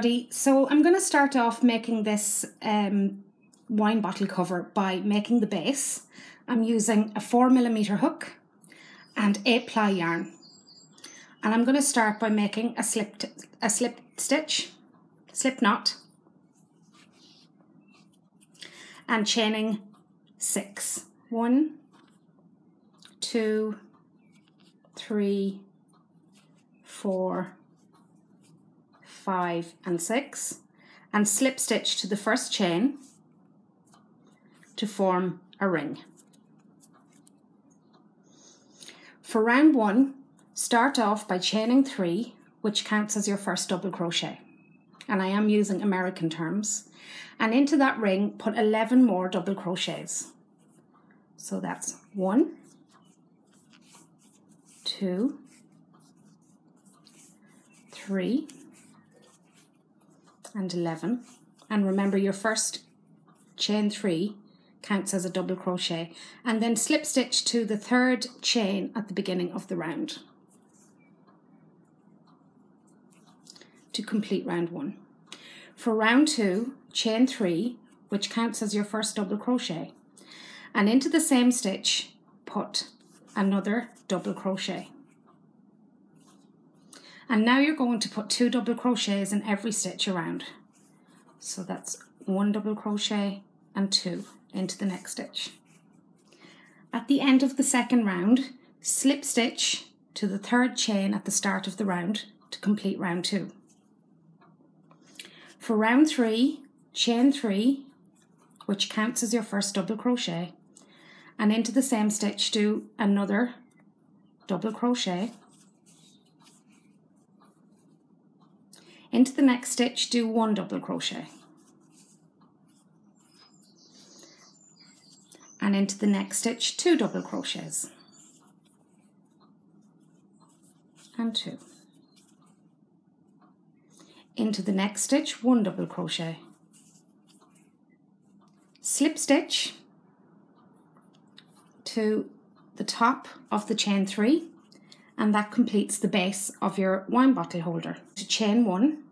everybody. So I'm going to start off making this wine bottle cover by making the base. I'm using a 4mm hook and 8-ply yarn. And I'm going to start by making a slip knot, and chaining 6. 1, 2, 3, 4, 5 and 6, and slip stitch to the first chain to form a ring. For round 1, start off by chaining 3, which counts as your first double crochet, and I am using American terms, and into that ring put 11 more double crochets. So that's 1, 2, 3 and 11, and remember your first chain 3 counts as a double crochet, and then slip stitch to the third chain at the beginning of the round to complete round 1. For round 2, chain 3, which counts as your first double crochet, and into the same stitch put another double crochet. And now you're going to put 2 double crochets in every stitch around. So that's 1 double crochet and 2 into the next stitch. At the end of the second round, slip stitch to the third chain at the start of the round to complete round 2. For round 3, chain 3, which counts as your first double crochet, and into the same stitch do another double crochet. Into the next stitch do 1 double crochet, and into the next stitch 2 double crochets and 2. Into the next stitch 1 double crochet, slip stitch to the top of the chain 3, and that completes the base of your wine bottle holder. To chain 1,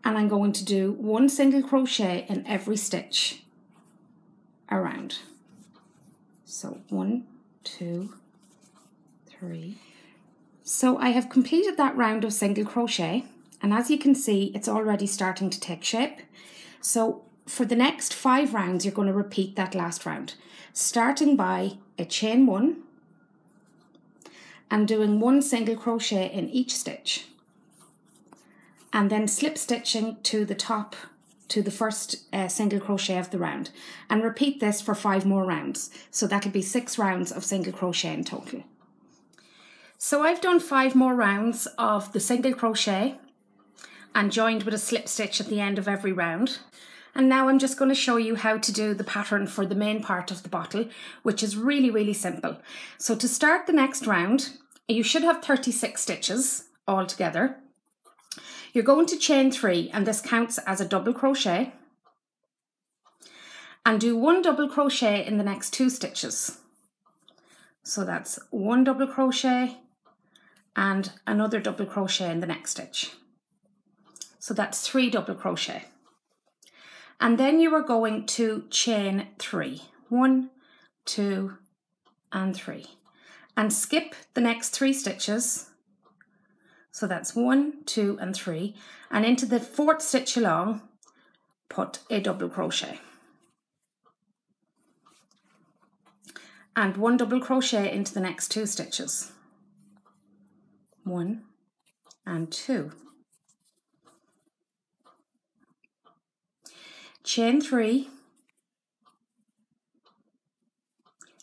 and I'm going to do 1 single crochet in every stitch around. So 1, 2, 3. So I have completed that round of single crochet, and as you can see, it's already starting to take shape. So for the next 5 rounds, you're going to repeat that last round, starting by a chain 1 and doing 1 single crochet in each stitch, and then slip stitching to the top to the first single crochet of the round, and repeat this for 5 more rounds. So that'll be 6 rounds of single crochet in total. So I've done 5 more rounds of the single crochet and joined with a slip stitch at the end of every round. And now I'm just going to show you how to do the pattern for the main part of the bottle, which is really, really simple. So to start the next round, you should have 36 stitches all together. You're going to chain 3, and this counts as a double crochet, and do 1 double crochet in the next 2 stitches. So that's 1 double crochet and another double crochet in the next stitch. So that's 3 double crochet. And then you are going to chain 3, 1, 2 and 3, and skip the next 3 stitches. So that's 1, 2 and 3, and into the 4th stitch along put a double crochet and 1 double crochet into the next 2 stitches, 1 and 2. Chain 3,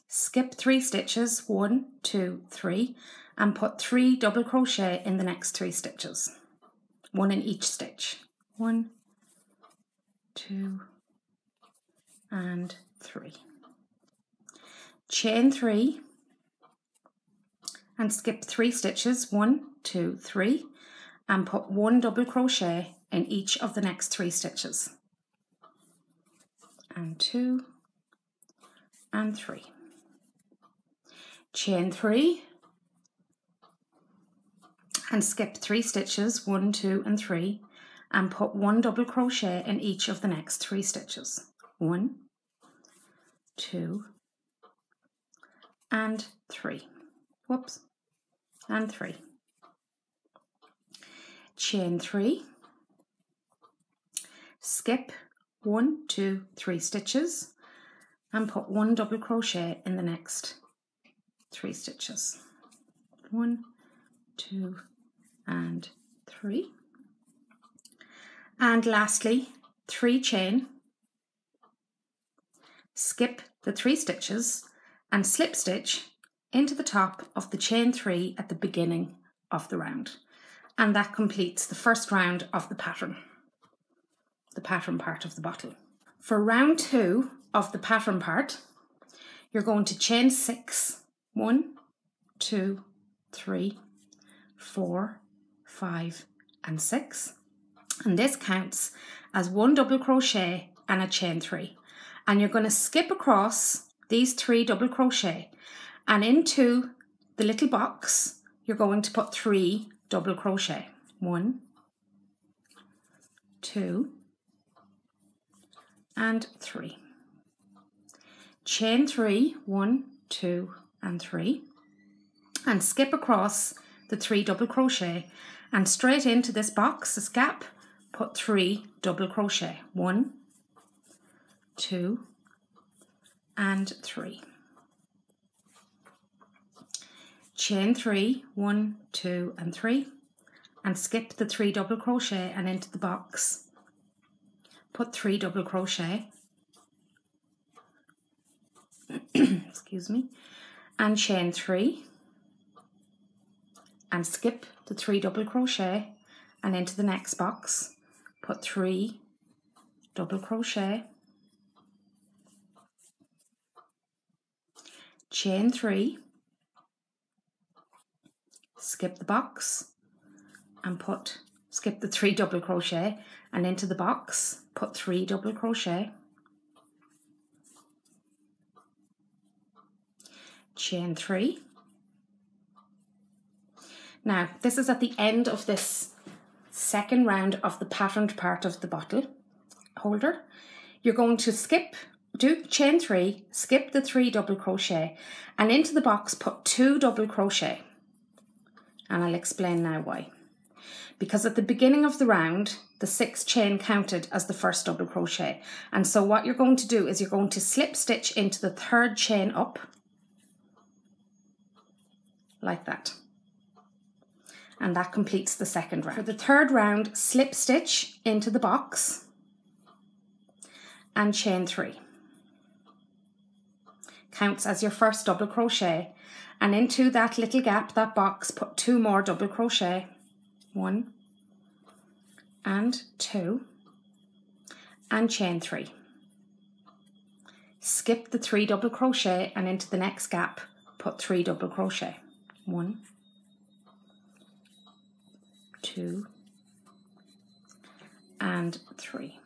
skip 3 stitches, 1, 2, 3, and put 3 double crochet in the next 3 stitches, 1 in each stitch, 1, 2 and 3. Chain 3 and skip 3 stitches, 1, 2, 3, and put 1 double crochet in each of the next 3 stitches, and 2 and 3. Chain 3 and skip 3 stitches, 1, 2 and 3, and put 1 double crochet in each of the next 3 stitches. 1, 2, and 3. Whoops, and 3. Chain 3, skip 1, 2, 3 stitches and put 1 double crochet in the next 3 stitches. 1, 2, and 3. And lastly, 3 chain, skip the 3 stitches and slip stitch into the top of the chain 3 at the beginning of the round. And that completes the first round of the pattern part of the bottle. For round 2 of the pattern part, you're going to chain 6, 1, 2, 3, 4, 5, and 6. And this counts as 1 double crochet and a chain 3. And you're going to skip across these 3 double crochet, and into the little box you're going to put 3 double crochet. 1, 2, and 3. Chain 3, 1, 2, and 3, and skip across the 3 double crochet, and straight into this box, this gap, put 3 double crochet. 1, 2, and 3. Chain 3, 1, 2, and 3, and skip the 3 double crochet and into the box, put 3 double crochet, excuse me, and chain 3, and skip the 3 double crochet and into the next box, put 3 double crochet, chain 3, skip the box and skip the 3 double crochet and into the box, put 3 double crochet, chain 3. Now this is at the end of this second round of the patterned part of the bottle holder. You're going to do chain 3, skip the 3 double crochet, and into the box put 2 double crochet. And I'll explain now why. Because at the beginning of the round, the 6th chain counted as the first double crochet. And so what you're going to do is you're going to slip stitch into the 3rd chain up, like that. And that completes the second round. For the 3rd round, slip stitch into the box and chain 3. Counts as your first double crochet, and into that little gap, that box, put 2 more double crochet. 1 and 2, and chain 3. Skip the 3 double crochet and into the next gap, put 3 double crochet. 1, 2, and 3.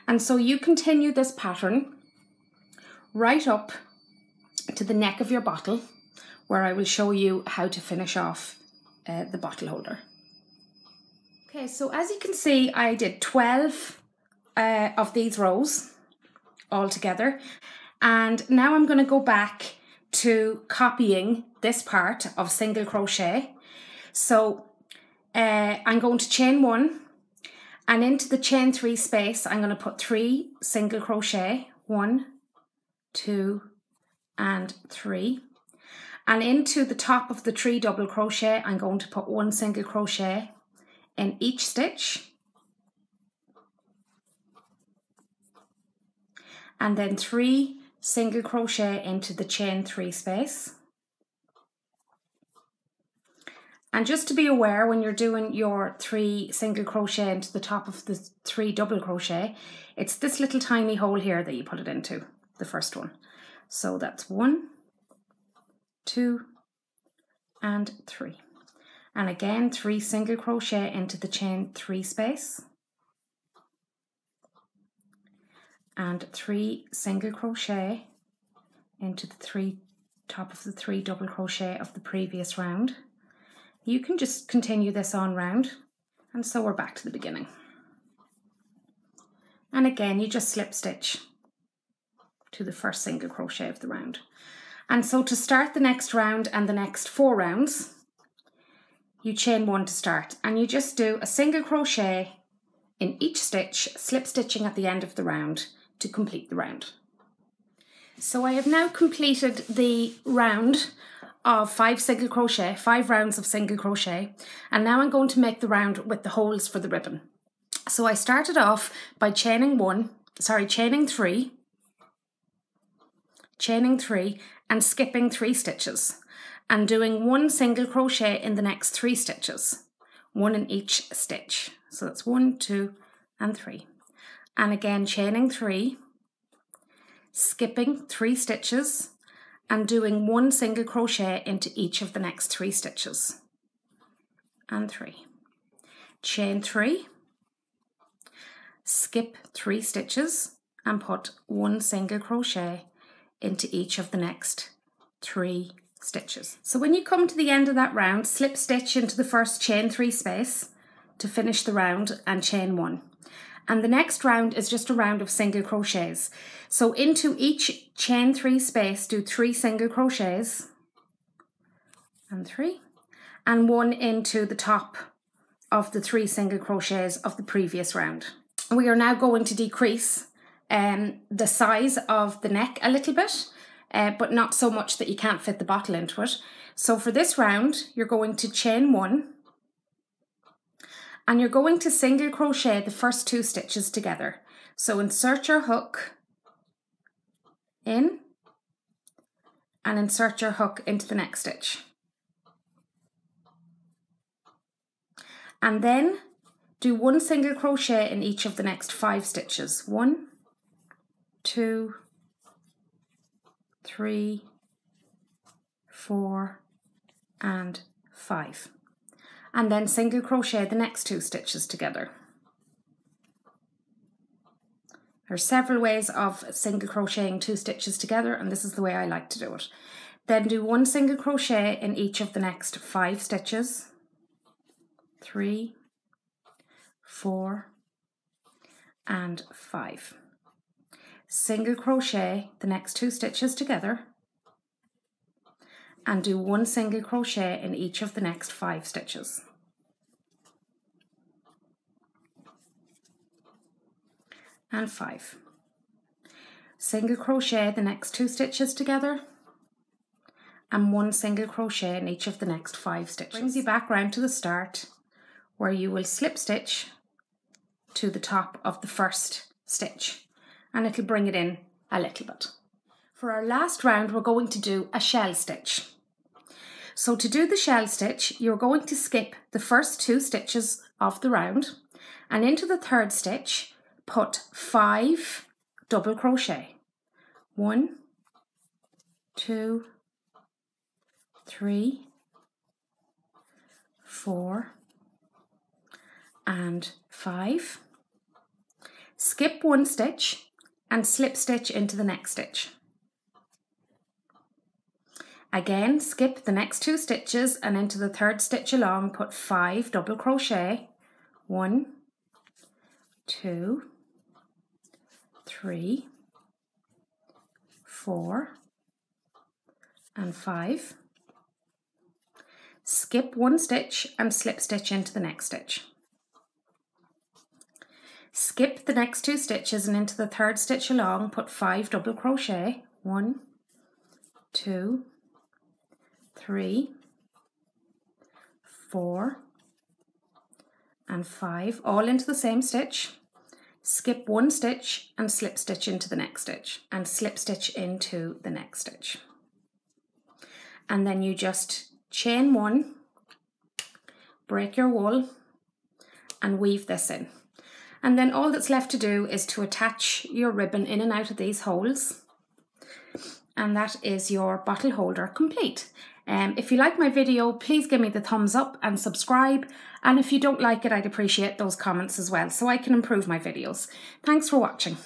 And so you continue this pattern right up to the neck of your bottle, where I will show you how to finish off the bottle holder. Okay, so as you can see, I did 12 of these rows all together, and now I'm going to go back to copying this part of single crochet. So I'm going to chain 1, and into the chain 3 space I'm going to put 3 single crochet, 1, 2, and 3. And into the top of the 3 double crochet, I'm going to put 1 single crochet in each stitch. And then 3 single crochet into the chain 3 space. And just to be aware, when you're doing your 3 single crochet into the top of the 3 double crochet, it's this little tiny hole here that you put it into, the first one. So that's 1, 2, and 3. And again, 3 single crochet into the chain 3 space, and 3 single crochet into the top of the 3 double crochet of the previous round. You can just continue this on round, and so we're back to the beginning. And again, you just slip stitch to the first single crochet of the round. And so to start the next round and the next 4 rounds, you chain 1 to start, and you just do a single crochet in each stitch, slip stitching at the end of the round to complete the round. So I have now completed the round of 5 single crochet, 5 rounds of single crochet, and now I'm going to make the round with the holes for the ribbon. So I started off by chaining 3 and skipping 3 stitches and doing 1 single crochet in the next 3 stitches, 1 in each stitch. So that's 1, 2 and 3. And again chaining 3, skipping 3 stitches and doing 1 single crochet into each of the next 3 stitches and 3. Chain 3, skip 3 stitches and put 1 single crochet into each of the next 3 stitches. So when you come to the end of that round, slip stitch into the first chain 3 space to finish the round and chain 1. And the next round is just a round of single crochets. So into each chain 3 space, do 3 single crochets and 3, and 1 into the top of the 3 single crochets of the previous round. We are now going to decrease the size of the neck a little bit, but not so much that you can't fit the bottle into it. So for this round, you're going to chain 1 and you're going to single crochet the first 2 stitches together. So insert your hook in and insert your hook into the next stitch. And then do 1 single crochet in each of the next 5 stitches. 1, 2, 3, 4 and 5. And then single crochet the next 2 stitches together. There are several ways of single crocheting 2 stitches together, and this is the way I like to do it. Then do 1 single crochet in each of the next 5 stitches. 3, 4 and 5. Single crochet the next 2 stitches together and do 1 single crochet in each of the next 5 stitches. And 5. Single crochet the next 2 stitches together and 1 single crochet in each of the next 5 stitches. Brings you back round to the start, where you will slip stitch to the top of the first stitch, and it'll bring it in a little bit. For our last round, we're going to do a shell stitch. So to do the shell stitch, you're going to skip the first 2 stitches of the round, and into the 3rd stitch, put 5 double crochet. 1, 2, 3, 4 and 5. Skip 1 stitch and slip stitch into the next stitch. Again, skip the next 2 stitches and into the 3rd stitch along, put 5 double crochet. 1, 2, 3, 4 and 5. Skip 1 stitch and slip stitch into the next stitch. Skip the next 2 stitches and into the 3rd stitch along, put 5 double crochet. 1, 2, 3, 4 and 5, all into the same stitch. Skip 1 stitch and slip stitch into the next stitch, and slip stitch into the next stitch. And then you just chain 1, break your wool and weave this in. And then all that's left to do is to attach your ribbon in and out of these holes, and that is your bottle holder complete. If you like my video, please give me the thumbs up and subscribe, and if you don't like it, I'd appreciate those comments as well so I can improve my videos. Thanks for watching.